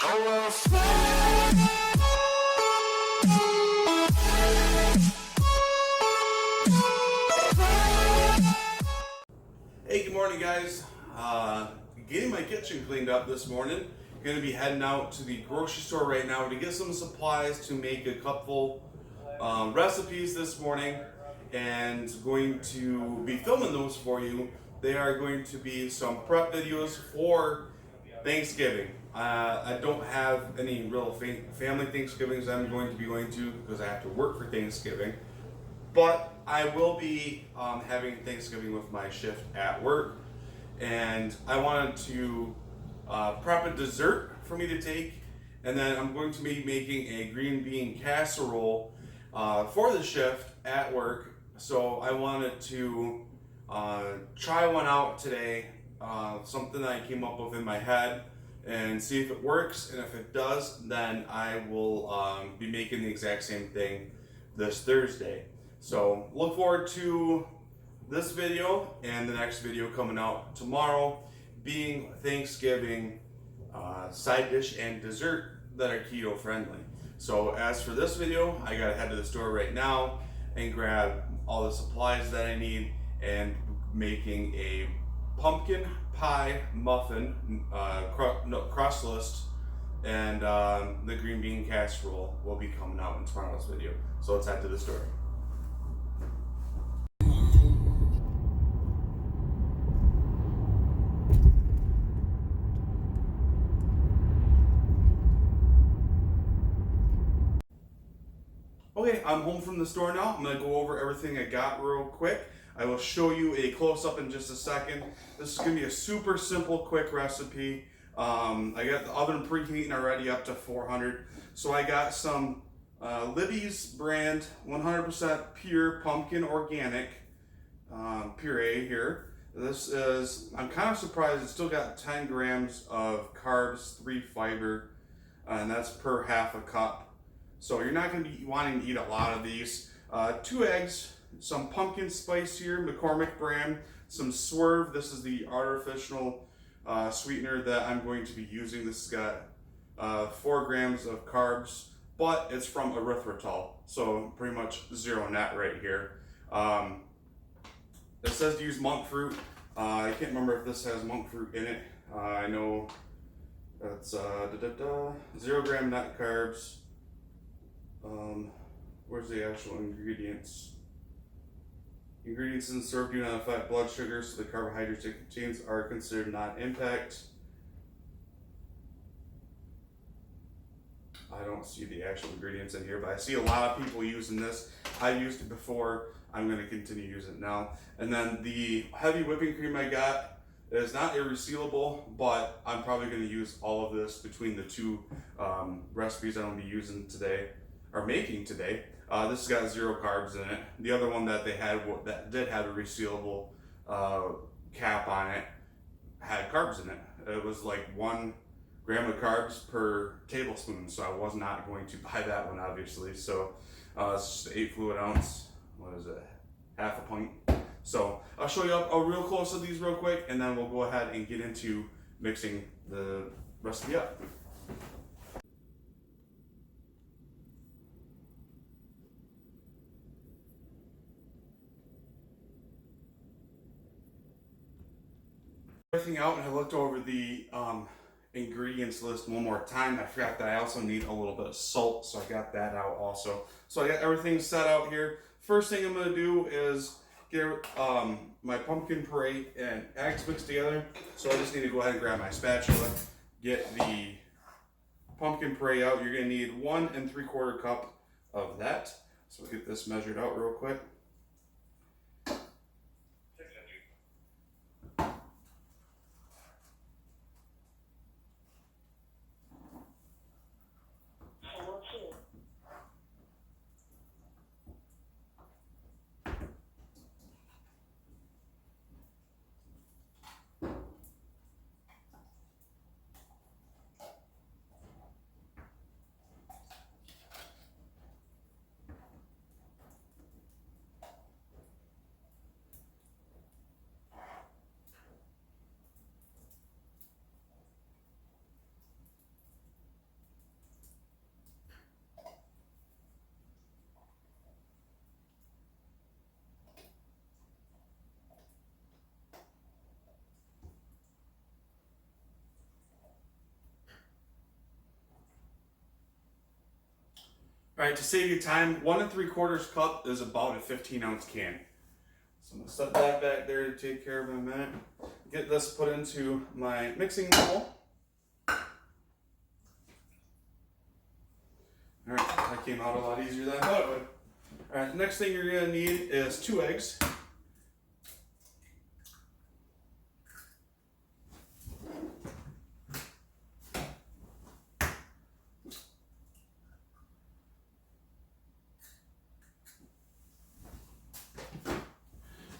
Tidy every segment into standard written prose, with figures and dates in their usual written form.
Hey, good morning, guys. Getting my kitchen cleaned up this morning. Going to be heading out to the grocery store right now to get some supplies to make a couple recipes this morning, and going to be filming those for you. They are going to be some prep videos for Thanksgiving. I don't have any real family Thanksgivings I'm going to be going to because I have to work for Thanksgiving. But I will be having Thanksgiving with my shift at work, and I wanted to prep a dessert for me to take, and then I'm going to be making a green bean casserole for the shift at work. So I wanted to try one out today, something that I came up with in my head, and see if it works. And if it does, then I will be making the exact same thing this Thursday. So look forward to this video and the next video coming out tomorrow, being Thanksgiving side dish and dessert that are keto friendly. So as for this video, I gotta head to the store right now and grab all the supplies that I need, and making a pumpkin pie muffin crustless, and the green bean casserole will be coming out in tomorrow's video. So let's head to the store. Okay, I'm home from the store now. I'm going to go over everything I got real quick. I will show you a close-up in just a second. This is going to be a super simple, quick recipe. I got the oven preheating already up to 400. So I got some Libby's brand 100% pure pumpkin organic puree here. This is, I'm kind of surprised, it's still got 10 grams of carbs, 3 fiber, and that's per half a cup. So you're not going to be wanting to eat a lot of these. 2 eggs, some pumpkin spice here, McCormick brand, some Swerve. This is the artificial sweetener that I'm going to be using. This has got 4 grams of carbs, but it's from erythritol, so pretty much zero net right here. It says to use monk fruit. I can't remember if this has monk fruit in it. I know that's 0 gram net carbs. Where's the actual ingredients? Ingredients in the syrup do not affect blood sugar, so the carbohydrates it contains are considered non-impact. I don't see the actual ingredients in here, but I see a lot of people using this. I've used it before. I'm going to continue using it now. And then the heavy whipping cream I got is not irresealable, but I'm probably going to use all of this between the 2 recipes I'm going to be using today, or making today. This has got 0 carbs in it. The other one that they had that did have a resealable cap on it had carbs in it. It was like 1 gram of carbs per tablespoon, so I was not going to buy that one, obviously. So it's just 8 fluid ounce. What is it? Half a pint. So I'll show you a real close of these real quick, and then we'll go ahead and get into mixing the recipe up. Everything out, and I looked over the ingredients list one more time. I forgot that I also need a little bit of salt, so I got that out also. So I got everything set out here. First thing I'm going to do is get my pumpkin puree and eggs mixed together. So I just need to go ahead and grab my spatula, get the pumpkin puree out. You're going to need 1 3/4 cup of that. So we'll get this measured out real quick. All right, to save you time, 1 3/4 cup is about a 15-ounce can. So I'm gonna set that back there to take care of in a minute. Get this put into my mixing bowl. All right, that came out a lot easier than I thought it would. All right, next thing you're gonna need is 2 eggs.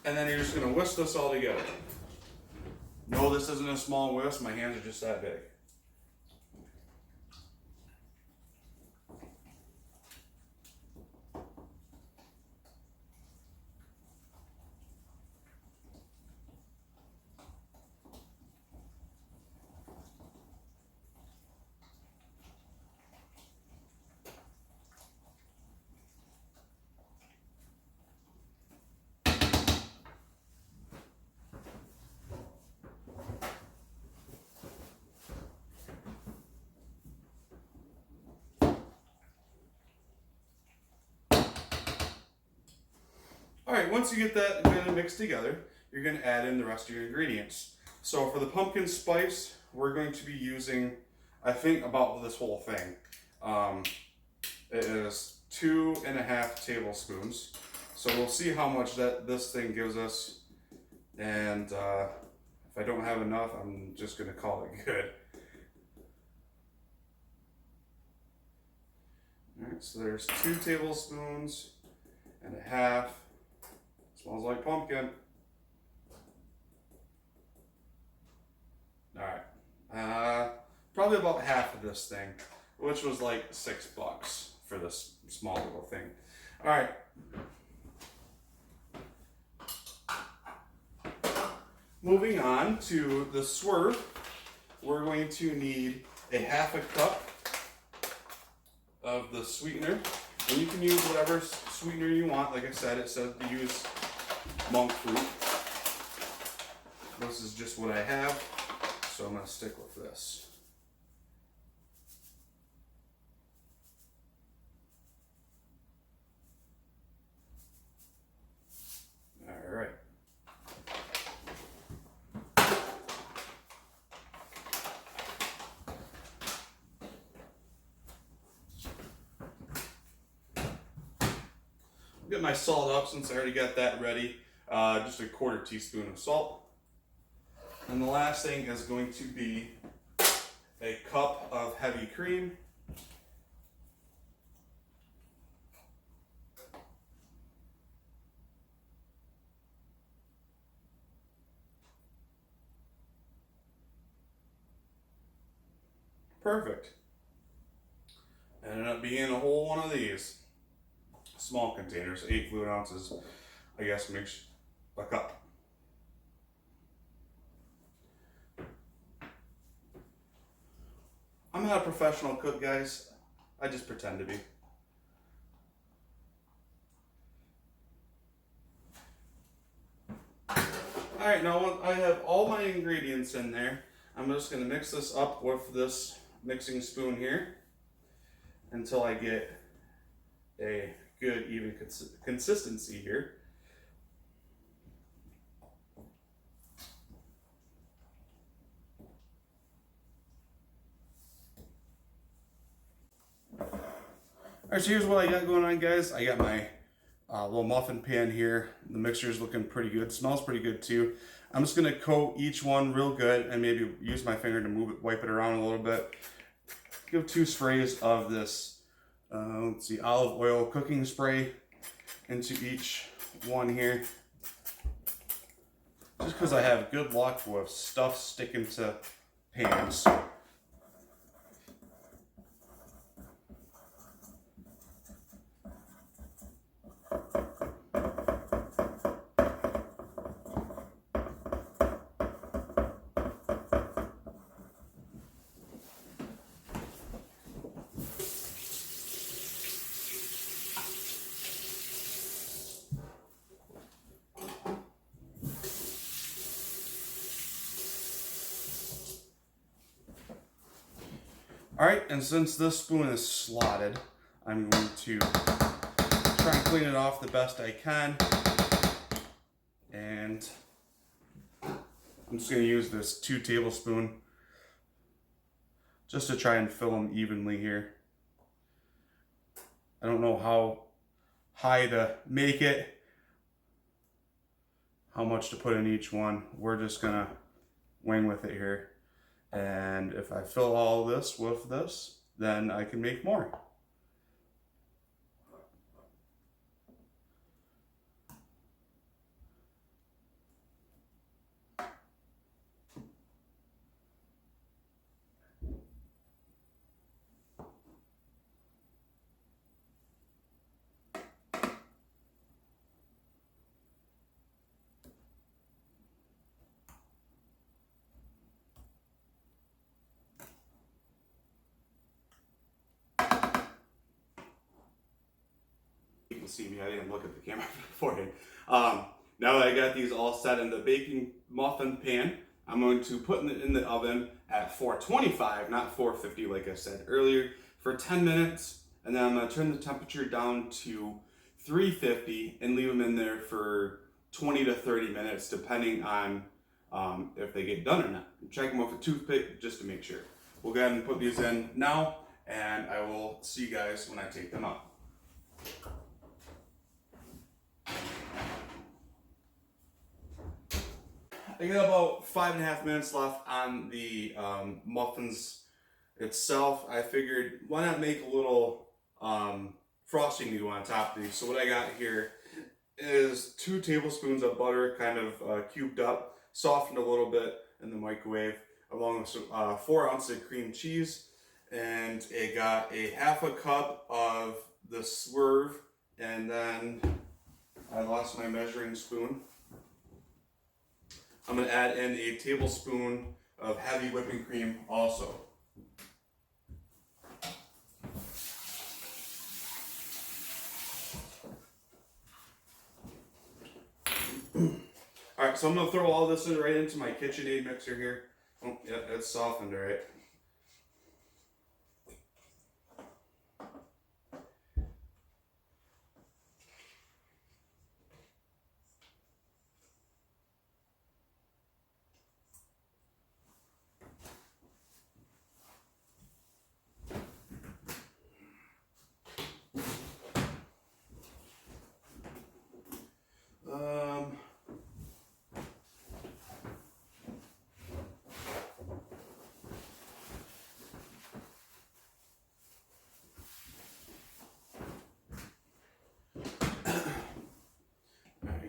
And then you're just gonna whisk this all together. No, this isn't a small whisk, my hands are just that big. All right, once you get that kind of mixed together, you're gonna add in the rest of your ingredients. So for the pumpkin spice, we're going to be using, I think, about this whole thing. It is 2.5 tablespoons. So we'll see how much this thing gives us. And if I don't have enough, I'm just gonna call it good. All right, so there's 2 tablespoons and a half. Smells like pumpkin. All right, probably about half of this thing, which was like $6 for this small little thing. All right. Moving on to the swerve, we're going to need a 1/2 cup of the sweetener. And you can use whatever sweetener you want. Like I said, it says to use monk fruit. This is just what I have, so I'm going to stick with this. All right. Get my salt up since I already got that ready. Just a 1/4 teaspoon of salt. And the last thing is going to be a cup of heavy cream. Perfect. Ended up being a whole one of these. Small containers, 8 fluid ounces, I guess makes a cup. I'm not a professional cook, guys. I just pretend to be. Alright, now I have all my ingredients in there. I'm just going to mix this up with this mixing spoon here until I get a good even consistency here. Alright, so here's what I got going on, guys. I got my little muffin pan here. The mixture is looking pretty good. Smells pretty good too. I'm just gonna coat each one real good and maybe use my finger to move it, wipe it around a little bit. Give 2 sprays of this let's see, olive oil cooking spray into each one here. Just because I have good luck with stuff sticking to pans. All right, and since this spoon is slotted, I'm going to try and clean it off the best I can. And I'm just going to use this 2 tablespoons just to try and fill them evenly here. I don't know how high to make it, how much to put in each one. We're just going to wing with it here. And if I fill all this with this, then I can make more. You can see me, I didn't look at the camera beforehand. Now that I got these all set in the baking muffin pan, I'm going to put it in the oven at 425, not 450 like I said earlier, for 10 minutes. And then I'm going to turn the temperature down to 350 and leave them in there for 20 to 30 minutes, depending on if they get done or not. Check them with a toothpick just to make sure. We'll go ahead and put these in now, and I will see you guys when I take them out. I got about 5.5 minutes left on the muffins itself. I figured, why not make a little frosting to go on top of these? So what I got here is 2 tablespoons of butter, kind of cubed up, softened a little bit in the microwave, along with 4 ounces of cream cheese, and I got a 1/2 cup of the swerve, and then I lost my measuring spoon. I'm going to add in a tablespoon of heavy whipping cream also. Alright, so I'm going to throw all this right into my KitchenAid mixer here. Oh, yep, it's softened, alright.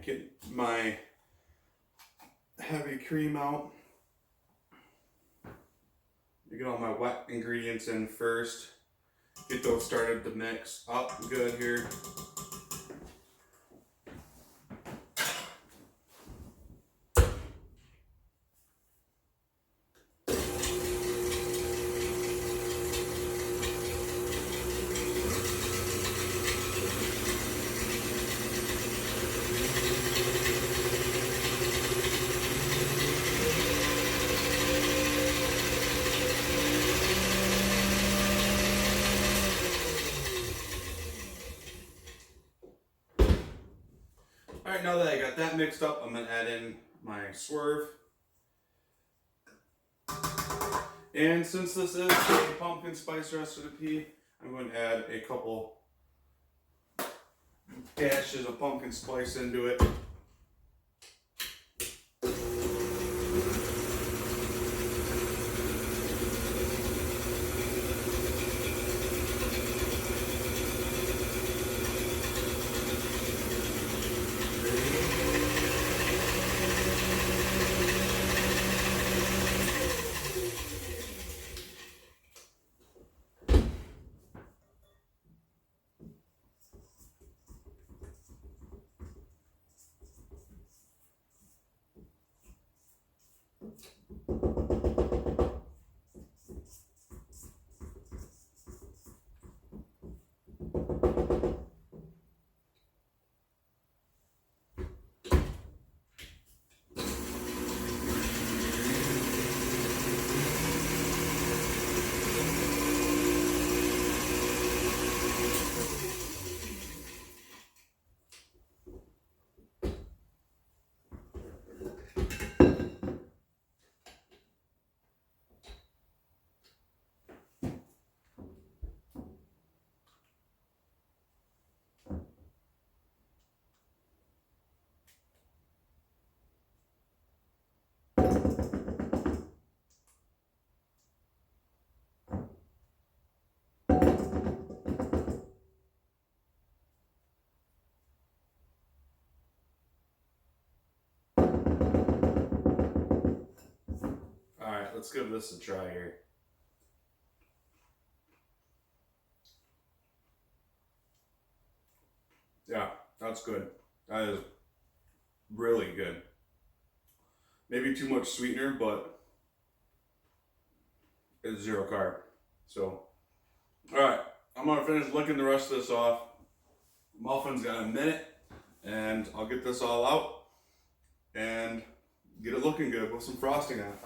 Get my heavy cream out. You get all my wet ingredients in first. Get those started to mix up good here. Alright, now that I got that mixed up, I'm going to add in my swerve. And since this is a pumpkin spice recipe, I'm going to add a couple dashes of pumpkin spice into it. Alright, let's give this a try here. Yeah, that's good. That is really good. Maybe too much sweetener, but it's 0 carb. So, alright, I'm gonna finish licking the rest of this off. Muffins got a minute, and I'll get this all out and get it looking good with some frosting on it.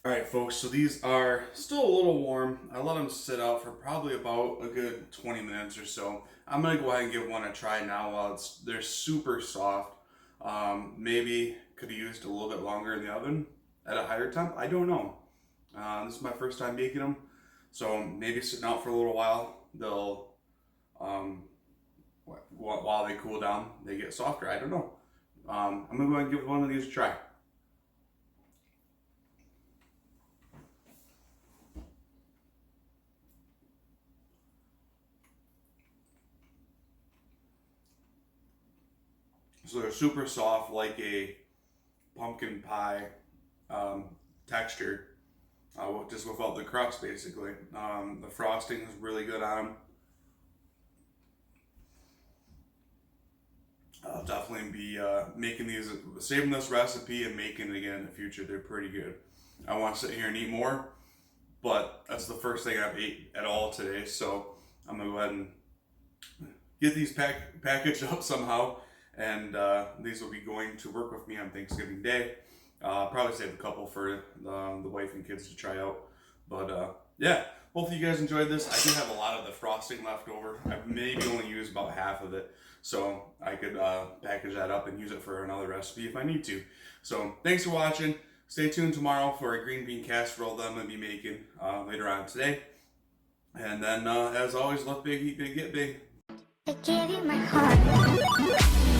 Alright folks, so these are still a little warm. I let them sit out for probably about a good 20 minutes or so. I'm going to go ahead and give one a try now while they're super soft. Maybe could have used a little bit longer in the oven at a higher temp. I don't know. This is my first time baking them. So maybe sitting out for a little while, they'll, while they cool down, they get softer. I don't know. I'm going to go ahead and give one of these a try. So they're super soft, like a pumpkin pie texture, just without the crust, basically. The frosting is really good on them. I'll definitely be making these, saving this recipe and making it again in the future. They're pretty good. I want to sit here and eat more, but that's the first thing I've ate at all today. So I'm gonna go ahead and get these packaged up somehow. And these will be going to work with me on Thanksgiving Day. Probably save a couple for the wife and kids to try out. But yeah, hopefully you guys enjoyed this. I do have a lot of the frosting left over. I've maybe only used about half of it. So I could package that up and use it for another recipe if I need to. So thanks for watching. Stay tuned tomorrow for a green bean casserole that I'm going to be making later on today. And then as always, love big, eat big, get big. I gave you my heart.